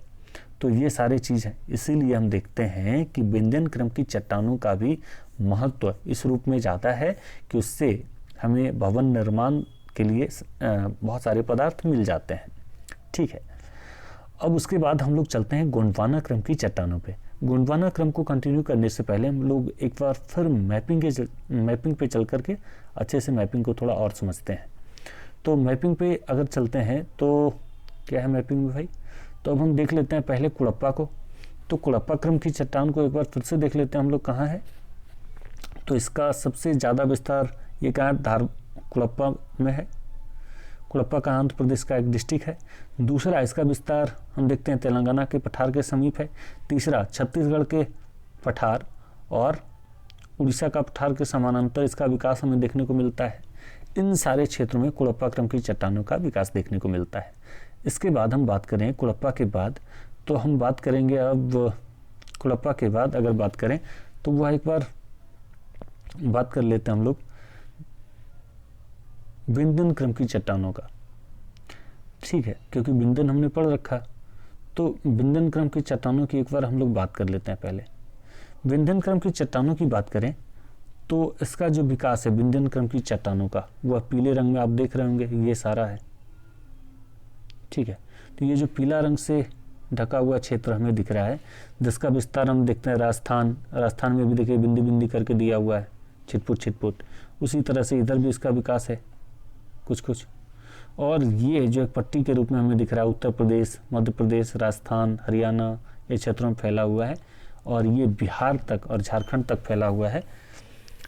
[SPEAKER 1] तो ये सारी चीज़ हैं, इसीलिए हम देखते हैं कि विंध्यन क्रम की चट्टानों का भी महत्व इस रूप में ज़्यादा है कि उससे हमें भवन निर्माण के लिए बहुत सारे पदार्थ मिल जाते हैं, ठीक है। अब उसके बाद हम लोग चलते हैं गोंडवाना क्रम की चट्टानों पे। गोंडवाना क्रम को कंटिन्यू करने से पहले हम लोग एक बार फिर मैपिंग पे चल करके अच्छे से मैपिंग को थोड़ा और समझते हैं। तो मैपिंग पे अगर चलते हैं तो क्या है मैपिंग में भाई, तो अब हम देख लेते हैं पहले कुड़प्पा को। तो कुड़प्पा क्रम की चट्टान को एक बार फिर से देख लेते हैं हम लोग कहाँ है। तो इसका सबसे ज़्यादा विस्तार ये कहाँ कुड़प्पा में है। कुड़प्पा का आंध्र प्रदेश का एक डिस्ट्रिक्ट है। दूसरा इसका विस्तार हम देखते हैं तेलंगाना के पठार के समीप है। तीसरा छत्तीसगढ़ के पठार और उड़ीसा का पठार के समानांतर इसका विकास हमें देखने को मिलता है। इन सारे क्षेत्रों में कुड़प्पा क्रम की चट्टानों का विकास देखने को मिलता है। इसके बाद हम बात करें कुड़प्पा के बाद, तो हम बात करेंगे अब कुड़प्पा के बाद अगर बात करें तो वह एक बार बात कर लेते हैं हम लोग विंध्यन क्रम की चट्टानों का, ठीक है, क्योंकि विंध्यन हमने पढ़ रखा। तो विंध्यन क्रम की चट्टानों की एक बार हम लोग बात कर लेते हैं। पहले विंध्यन क्रम की चट्टानों की बात करें तो इसका जो विकास है विंध्यन क्रम की चट्टानों का, वह पीले रंग में आप देख रहे होंगे, ये सारा है, ठीक है। तो ये जो पीला रंग से ढका हुआ क्षेत्र हमें दिख रहा है, जिसका विस्तार हम देखते हैं राजस्थान में भी देखिए बिंदी बिंदी करके दिया हुआ है, छिटपुट। उसी तरह से इधर भी इसका विकास है कुछ। और ये जो एक पट्टी के रूप में हमें दिख रहा है उत्तर प्रदेश, मध्य प्रदेश, राजस्थान, हरियाणा ये क्षेत्रों में फैला हुआ है, और ये बिहार तक और झारखंड तक फैला हुआ है,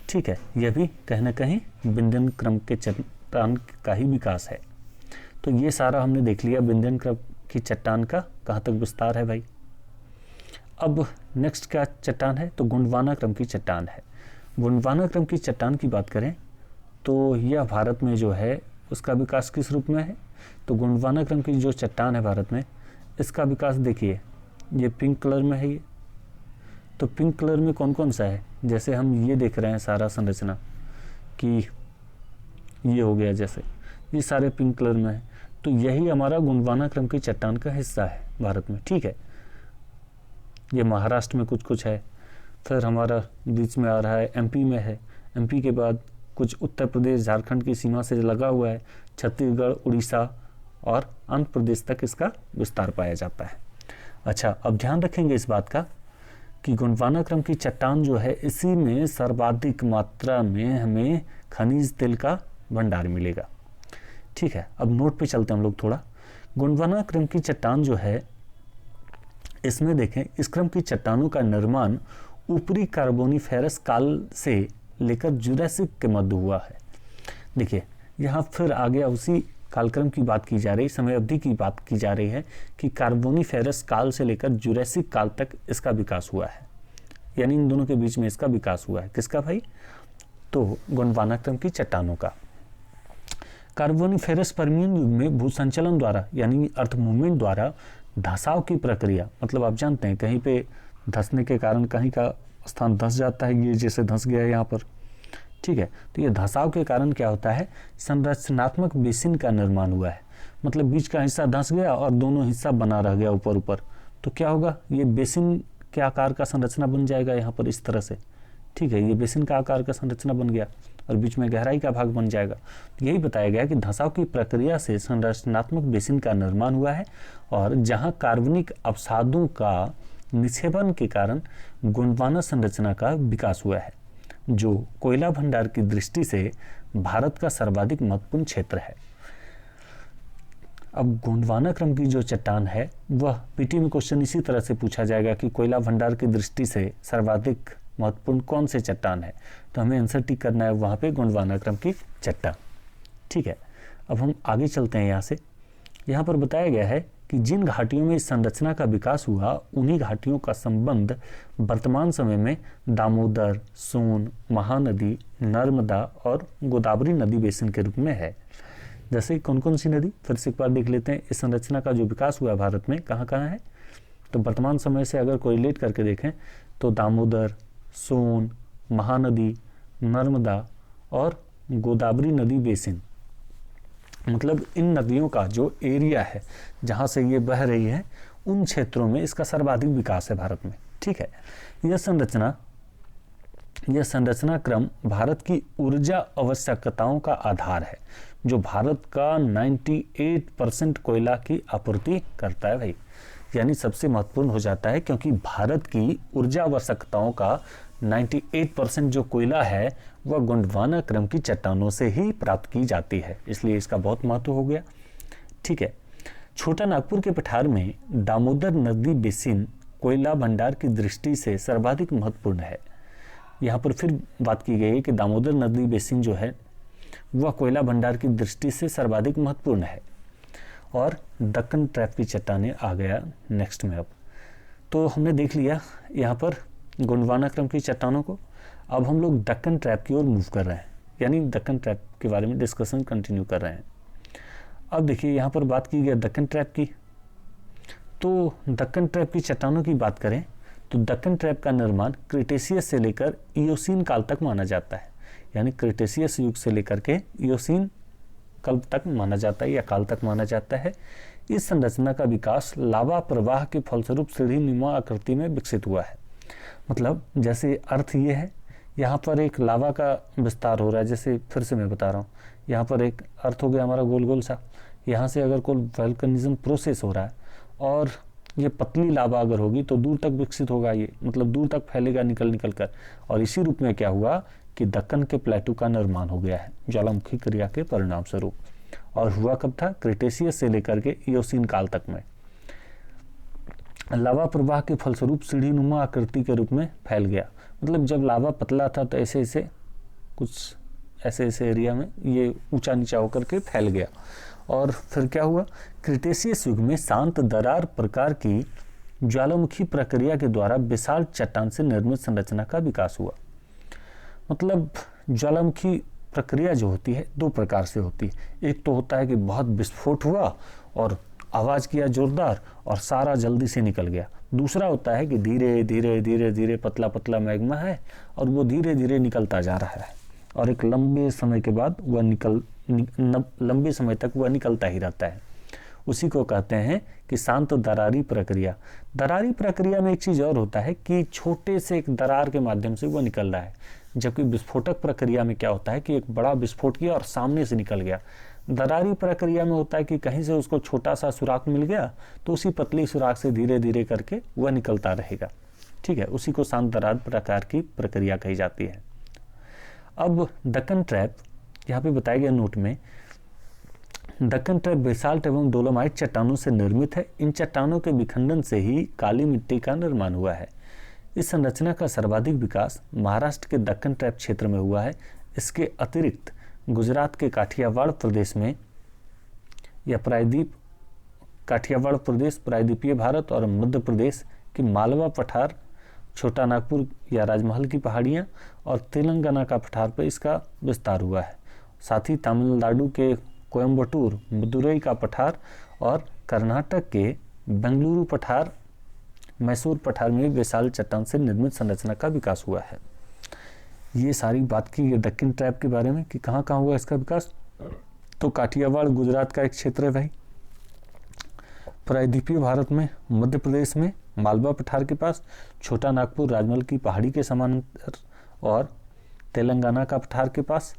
[SPEAKER 1] ठीक है। यह भी कहीं ना कहीं विंध्यन क्रम के चट्टान का ही विकास है। तो ये सारा हमने देख लिया विंध्यन क्रम की चट्टान का कहाँ तक विस्तार है भाई। अब नेक्स्ट क्या चट्टान है, तो गोंडवाना क्रम की चट्टान है। गोंडवाना क्रम की चट्टान की बात करें तो यह भारत में जो है उसका विकास किस रूप में है, तो गोंडवाना क्रम की जो चट्टान है भारत में, इसका विकास देखिए ये पिंक कलर में है। ये तो पिंक कलर में कौन कौन सा है, जैसे हम ये देख रहे हैं सारा संरचना कि ये हो गया, जैसे ये सारे पिंक कलर में है, तो यही हमारा गोंडवाना क्रम की चट्टान का हिस्सा है भारत में, ठीक है। ये महाराष्ट्र में कुछ है, फिर हमारा बीच में आ रहा है एमपी में है, एमपी के बाद कुछ उत्तर प्रदेश झारखंड की सीमा से लगा हुआ है, छत्तीसगढ़, उड़ीसा और आंध्र प्रदेश तक इसका विस्तार पाया जाता है। अच्छा, अब ध्यान रखेंगे इस बात का कि गोंडवाना क्रम की चट्टान जो है इसी में सर्वाधिक मात्रा में हमें खनिज तेल का भंडार मिलेगा, ठीक है। अब नोट पे चलते हैं हम लोग थोड़ा। गोंडवाना क्रम की चट्टान जो है इसमें देखें, इस क्रम की चट्टानों का निर्माण ऊपरी कार्बोनिफेरस काल से लेकर जुरासिक के मध्य हुआ है। देखिए यहाँ फिर आ गया उसी कालक्रम की बात की जा रही, समय अवधि की बात की जा रही है कि कार्बोनिफेरस काल से लेकर जुरासिक काल तक इसका विकास हुआ है, यानी इन दोनों के बीच में इसका विकास हुआ है। किसका भाई, तो गोंडवाना क्रम की चट्टानों का। कार्बोनिफेरस पर्मियन युग में भूसंचलन द्वारा यानी अर्थ मूवमेंट द्वारा धसाव की प्रक्रिया, मतलब आप जानते हैं कहीं पे धंसने के कारण कहीं का स्थान धंस जाता है, ये जैसे धंस गया है यहाँ पर, ठीक है। तो ये धंसाव के कारण क्या होता है, संरचनात्मक बेसिन का निर्माण हुआ है, मतलब बीच का हिस्सा धंस गया और दोनों हिस्सा बना रह गया ऊपर ऊपर, तो क्या होगा, ये बेसिन के आकार का संरचना बन जाएगा यहाँ पर इस तरह से, ठीक है। ये बेसिन का आकार का संरचना बन गया और बीच में गहराई का भाग बन जाएगा। तो यही बताया गया कि धंसाव की प्रक्रिया से संरचनात्मक बेसिन का निर्माण हुआ है और जहाँ कार्बनिक अवसादों का निक्षेपण के कारण गोंडवाना संरचना का विकास हुआ है, जो कोयला भंडार की दृष्टि से भारत का सर्वाधिक महत्वपूर्ण क्षेत्र है। अब गोंडवाना क्रम की जो चट्टान है वह पीटी में क्वेश्चन इसी तरह से पूछा जाएगा कि कोयला भंडार की दृष्टि से सर्वाधिक महत्वपूर्ण कौन से चट्टान है, तो हमें आंसर टिक करना है वहाँ पे गोंडवाना क्रम की चट्टान, ठीक है। अब हम आगे चलते हैं यहाँ से। यहाँ पर बताया गया है कि जिन घाटियों में इस संरचना का विकास हुआ उन्हीं घाटियों का संबंध वर्तमान समय में दामोदर, सोन, महानदी, नर्मदा और गोदावरी नदी बेसिन के रूप में है। जैसे कौन कौन सी नदी, फिर से एक बार देख लेते हैं। इस संरचना का जो विकास हुआ भारत में कहाँ कहाँ है, तो वर्तमान समय से अगर कोरिलेट करके देखें तो दामोदर, सोन, महानदी, नर्मदा और गोदावरी नदी बेसिन, मतलब इन नदियों का जो एरिया है जहाँ से ये बह रही है उन क्षेत्रों में इसका सर्वाधिक विकास है भारत में, ठीक है। यह संरचना क्रम भारत की ऊर्जा आवश्यकताओं का आधार है, जो भारत का 98% कोयला की आपूर्ति करता है भाई, यानी सबसे महत्वपूर्ण हो जाता है क्योंकि भारत की ऊर्जा आवश्यकताओं का 98% जो कोयला है वह गोंडवाना क्रम की चट्टानों से ही प्राप्त की जाती है, इसलिए इसका बहुत महत्व हो गया, ठीक है। छोटा नागपुर के पठार में दामोदर नदी बेसिन कोयला भंडार की दृष्टि से सर्वाधिक महत्वपूर्ण है। यहाँ पर फिर बात की गई है कि दामोदर नदी बेसिन जो है वह कोयला भंडार की दृष्टि से सर्वाधिक महत्वपूर्ण है। और दक्कन ट्रैप की चट्टानें आ गया नेक्स्ट में। अब तो हमने देख लिया यहाँ पर गोंडवाना क्रम की चट्टानों को। अब हम लोग दक्कन ट्रैप की ओर मूव कर रहे हैं, यानी दक्कन ट्रैप के बारे में डिस्कशन कंटिन्यू कर रहे हैं। अब देखिए यहाँ पर बात की गई दक्कन ट्रैप की, तो दक्कन ट्रैप की चट्टानों की बात करें तो दक्कन ट्रैप का निर्माण क्रिटेशियस से लेकर इयोसीन काल तक माना जाता है, यानी क्रिटेशियस युग से लेकर के इयोसीन काल तक माना जाता है या काल तक माना जाता है। इस संरचना का विकास लावा प्रवाह के फलस्वरूप सीढ़ीनुमा आकृति में विकसित हुआ है। मतलब जैसे अर्थ ये है, यहाँ पर एक लावा का विस्तार हो रहा है, जैसे फिर से मैं बता रहा हूँ, यहाँ पर एक अर्थ हो गया हमारा गोल गोल सा, यहाँ से अगर कोई वल्कनिज्म प्रोसेस हो रहा है और ये पतली लावा अगर होगी तो दूर तक विकसित होगा, ये मतलब दूर तक फैलेगा निकल निकल कर, और इसी रूप में क्या हुआ कि दक्कन के प्लेटू का निर्माण हो गया है ज्वालामुखी क्रिया के परिणाम स्वरूप। और हुआ कब था, क्रिटेशियस से लेकर के इयोसीन काल तक में। लावा प्रवाह के फलस्वरूप सीढ़ीनुमा आकृति के रूप में फैल गया, मतलब जब लावा पतला था तो ऐसे ऐसे कुछ ऐसे एरिया में ये ऊंचा नीचा होकर के फैल गया। और फिर क्या हुआ, क्रिटेशियस युग में शांत दरार प्रकार की ज्वालामुखी प्रक्रिया के द्वारा विशाल चट्टान से निर्मित संरचना का विकास हुआ। मतलब ज्वालामुखी प्रक्रिया जो होती है दो प्रकार से होती है। एक तो होता है कि बहुत विस्फोट हुआ और आवाज़ किया जोरदार और सारा जल्दी से निकल गया। दूसरा होता है कि धीरे धीरे धीरे धीरे पतला पतला मैग्मा है और वो धीरे धीरे निकलता जा रहा है और एक लंबे समय के बाद वह लंबे समय तक वह निकलता ही रहता है। उसी को कहते हैं कि शांत दरारी प्रक्रिया। दरारी प्रक्रिया में एक चीज़ और होता है कि छोटे से एक दरार के माध्यम से वह निकल रहा है, जबकि विस्फोटक प्रक्रिया में क्या होता है कि एक बड़ा विस्फोट किया और सामने से निकल गया। दरारी प्रक्रिया में होता है कि कहीं से उसको छोटा सा सुराख मिल गया तो उसी पतली सुराख से धीरे धीरे करके वह निकलता रहेगा, ठीक है। उसी को शांत दरार प्रकार की प्रक्रिया कही जाती है। अब दक्कन ट्रैप यहाँ पे बताया गया नोट में, दक्कन ट्रैप बेसाल्ट एवं डोलोमाइट चट्टानों से निर्मित है। इन चट्टानों के विखंडन से ही काली मिट्टी का निर्माण हुआ है। इस संरचना का सर्वाधिक विकास महाराष्ट्र के दक्कन ट्रैप क्षेत्र में हुआ है। इसके अतिरिक्त गुजरात के काठियावाड़ प्रदेश में या काठियावाड़ प्रदेश, प्रायद्वीपीय भारत और मध्य प्रदेश की मालवा पठार, छोटा नागपुर या राजमहल की पहाड़ियाँ और तेलंगाना का पठार पर इसका विस्तार हुआ है। साथ ही तमिलनाडु के कोयम्बटूर, मदुरई का पठार और कर्नाटक के बेंगलुरु पठार मैसूर पठार में बेसाल्ट चट्टान से निर्मित संरचना का विकास हुआ है। ये सारी बात की दक्कन ट्रैप के बारे में कि कहाँ कहाँ हुआ इसका विकास। तो काठियावाड़ गुजरात का एक क्षेत्र है भाई, प्रायद्वीपीय भारत में मध्य प्रदेश में मालवा पठार के पास, छोटा नागपुर राजमहल की पहाड़ी के समानांतर और तेलंगाना का पठार के पास,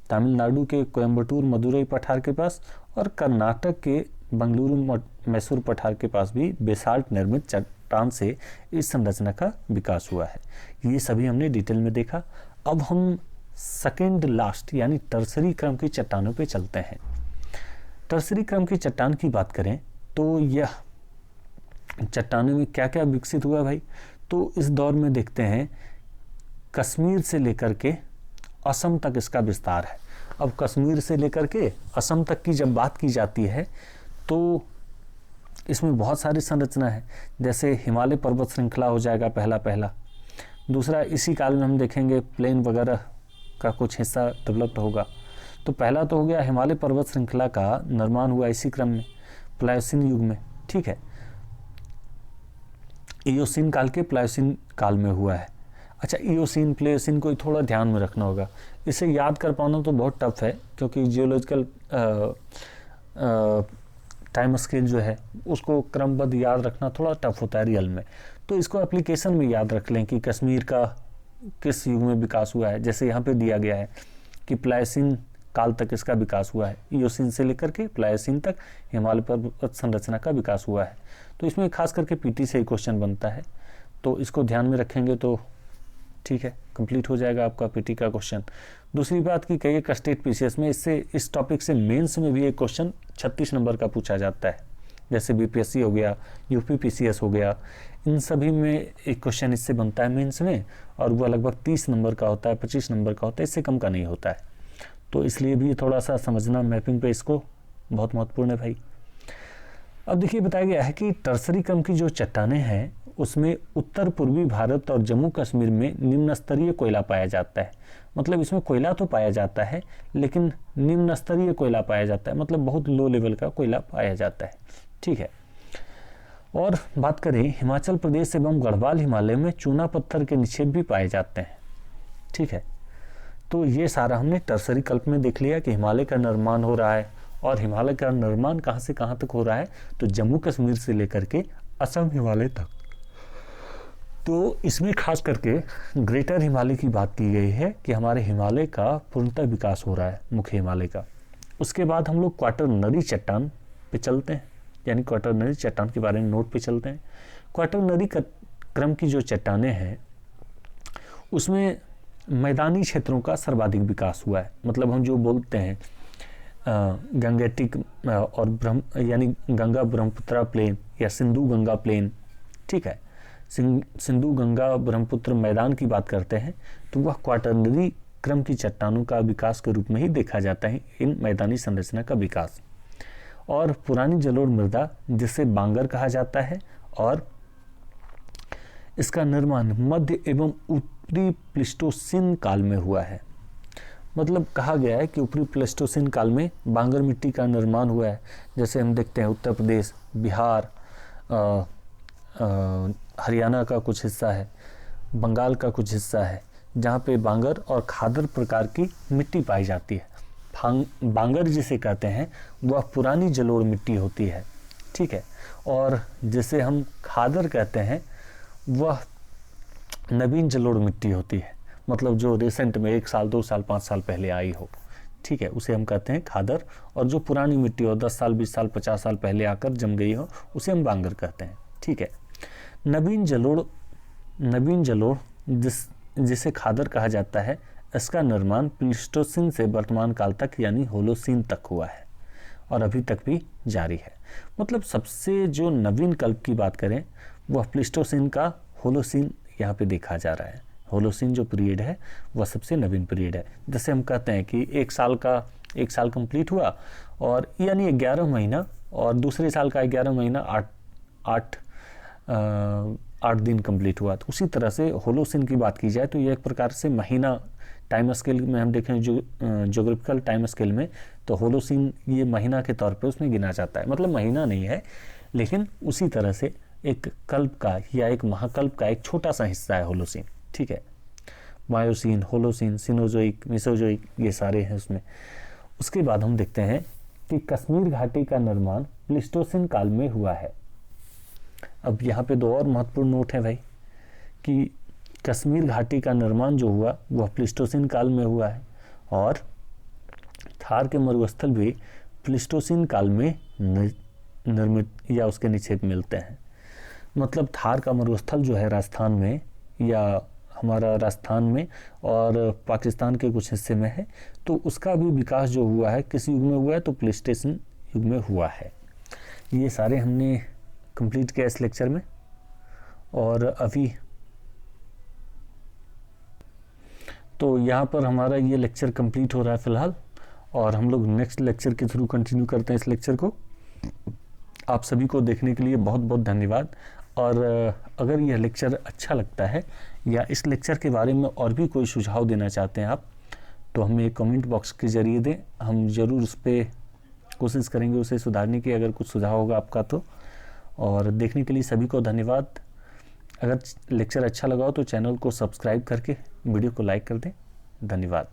[SPEAKER 1] तमिलनाडु के कोयम्बटूर मदुरई पठार के पास और कर्नाटक के बंगलुरु मैसूर पठार के पास भी बेसाल्ट निर्मित चट्टान से इस संरचना का विकास हुआ है। ये सभी हमने डिटेल में देखा। अब हम सेकेंड लास्ट यानी टर्सरी क्रम की चट्टानों पे चलते हैं। टर्सरी क्रम की चट्टान की बात करें तो यह चट्टानों में क्या क्या विकसित हुआ भाई। तो इस दौर में देखते हैं कश्मीर से लेकर के असम तक इसका विस्तार है। अब कश्मीर से लेकर के असम तक की जब बात की जाती है तो इसमें बहुत सारी संरचना है, जैसे हिमालय पर्वत श्रृंखला हो जाएगा पहला। दूसरा, इसी काल में हम देखेंगे प्लेन वगैरह का कुछ हिस्सा डेवलप्ड होगा। तो पहला तो हो गया हिमालय पर्वत श्रृंखला का निर्माण हुआ इसी क्रम में प्लायोसीन युग में, ठीक है, इयोसीन काल के प्लायोसीन काल में हुआ है। अच्छा, इयोसीन प्लेयोसीन को थोड़ा ध्यान में रखना होगा, इसे याद कर पाना तो बहुत टफ है क्योंकि जियोलॉजिकल टाइम स्केल जो है उसको क्रमबद्ध याद रखना थोड़ा टफ होता है रियल में। तो इसको एप्लीकेशन में याद रख लें कि कश्मीर का किस युग में विकास हुआ है। जैसे यहाँ पे दिया गया है कि प्लायोसीन काल तक इसका विकास हुआ है, इयोसीन से लेकर के प्लायोसीन तक हिमालय पर्वत संरचना का विकास हुआ है। तो इसमें खास करके पीटी से ही क्वेश्चन बनता है, तो इसको ध्यान में रखेंगे तो ठीक है, कंप्लीट हो जाएगा आपका पीटी का क्वेश्चन। दूसरी बात कि कई एक स्टेट पीसीएस में इस टॉपिक से मेंस में भी एक क्वेश्चन 36 नंबर का पूछा जाता है, जैसे बीपीएससी हो गया, यूपी पीसीएस हो गया, इन सभी में एक क्वेश्चन इससे बनता है मेंस में, और वह लगभग 30 नंबर का होता है, 25 नंबर का होता है, इससे कम का नहीं होता है। तो इसलिए भी थोड़ा सा समझना मैपिंग पे इसको बहुत महत्वपूर्ण है भाई। अब देखिए बताया गया है कि टर्सरी क्रम की जो चट्टानें हैं उसमें उत्तर पूर्वी भारत और जम्मू कश्मीर में निम्न स्तरीय कोयला पाया जाता है। मतलब इसमें कोयला तो पाया जाता है लेकिन निम्न स्तरीय कोयला पाया जाता है, मतलब बहुत लो लेवल का कोयला पाया जाता है, ठीक है। और बात करें हिमाचल प्रदेश एवं गढ़वाल हिमालय में चूना पत्थर के निक्षेप भी पाए जाते हैं, ठीक है। तो ये सारा हमने टर्सरी कल्प में देख लिया कि हिमालय का निर्माण हो रहा है, और हिमालय का निर्माण कहाँ से कहाँ तक हो रहा है, तो जम्मू कश्मीर से लेकर के असम हिमालय तक। तो इसमें खास करके ग्रेटर हिमालय की बात की गई है कि हमारे हिमालय का पूर्णतः विकास हो रहा है, मुख्य हिमालय का। उसके बाद हम लोग क्वाटरनरी चट्टान पे चलते हैं, यानी क्वाटरनरी चट्टान के बारे में नोट पे चलते हैं। क्वाटरनरी क्रम की जो चट्टानें हैं उसमें मैदानी क्षेत्रों का सर्वाधिक विकास हुआ है। मतलब हम जो बोलते हैं गंगेटिक और यानी गंगा ब्रह्मपुत्र प्लेन या सिंधु गंगा प्लेन, ठीक है, सिंधु गंगा ब्रह्मपुत्र मैदान की बात करते हैं तो वह क्वाटरनरी क्रम की चट्टानों का विकास के रूप में ही देखा जाता है, इन मैदानी संरचना का विकास। और पुरानी जलोढ़ मृदा जिसे बांगर कहा जाता है, और इसका निर्माण मध्य एवं ऊपरी प्लीस्टोसीन काल में हुआ है। मतलब कहा गया है कि ऊपरी प्लीस्टोसीन काल में बांगर मिट्टी का निर्माण हुआ है। जैसे हम देखते हैं उत्तर प्रदेश, बिहार, हरियाणा का कुछ हिस्सा है, बंगाल का कुछ हिस्सा है, जहाँ पे बांगर और खादर प्रकार की मिट्टी पाई जाती है। बांगर जिसे कहते हैं वह पुरानी जलोढ़ मिट्टी होती है, ठीक है, और जिसे हम खादर कहते हैं वह नवीन जलोढ़ मिट्टी होती है, मतलब जो रिसेंट में 1 साल 2 साल 5 साल पहले आई हो, ठीक है, उसे हम कहते हैं खादर। और जो पुरानी मिट्टी हो 10 साल 20 साल 50 साल पहले आकर जम गई हो उसे हम बांगर कहते हैं, ठीक है। नवीन जलोढ़ जिसे खादर कहा जाता है, इसका निर्माण प्लीस्टोसीन से वर्तमान काल तक यानी होलोसीन तक हुआ है और अभी तक भी जारी है। मतलब सबसे जो नवीन कल्प की बात करें वह प्लीस्टोसीन का होलोसीन यहाँ पे देखा जा रहा है। होलोसीन जो पीरियड है वह सबसे नवीन पीरियड है। जैसे हम कहते हैं कि एक साल कंप्लीट हुआ और यानी 11 महीना, और दूसरे साल का 11 महीना 8 दिन कंप्लीट हुआ। तो उसी तरह से होलोसीन की बात की जाए तो यह एक प्रकार से महीना टाइम स्केल में हम देखें जो ज्योग्राफिकल टाइम स्केल में, तो होलोसीन ये महीना के तौर पे उसमें गिना जाता है। मतलब महीना नहीं है लेकिन उसी तरह से एक कल्प का या एक महाकल्प का एक छोटा सा हिस्सा है होलोसीन। ठीक है, मायोसीन, होलोसीन, सिनोजोइक, मेसोजोइक, ये सारे हैं उसमें। उसके बाद हम देखते हैं कि कश्मीर घाटी का निर्माण प्लीस्टोसिन काल में हुआ है। अब यहाँ पे दो और महत्वपूर्ण नोट है भाई कि कश्मीर घाटी का निर्माण जो हुआ वह प्लीस्टोसिन काल में हुआ है और थार के मरुस्थल भी प्लीस्टोसिन काल में निर्मित या उसके निक्षेप मिलते हैं। मतलब थार का मरुस्थल जो है राजस्थान में या हमारा राजस्थान में और पाकिस्तान के कुछ हिस्से में है, तो उसका भी विकास जो हुआ है किस युग में हुआ है, तो प्लीस्टोसिन युग में हुआ है। ये सारे हमने कंप्लीट किया इस लेक्चर में। और अभी तो यहाँ पर हमारा ये लेक्चर कंप्लीट हो रहा है फ़िलहाल, और हम लोग नेक्स्ट लेक्चर के थ्रू कंटिन्यू करते हैं इस लेक्चर को। आप सभी को देखने के लिए बहुत बहुत धन्यवाद। और अगर यह लेक्चर अच्छा लगता है या इस लेक्चर के बारे में और भी कोई सुझाव देना चाहते हैं आप, तो हमें कमेंट बॉक्स के ज़रिए दें, हम ज़रूर उस पर कोशिश करेंगे उसे सुधारने की, अगर कुछ सुझाव होगा आपका तो। और देखने के लिए सभी को धन्यवाद। अगर लेक्चर अच्छा लगा हो तो चैनल को सब्सक्राइब करके वीडियो को लाइक कर दें। धन्यवाद।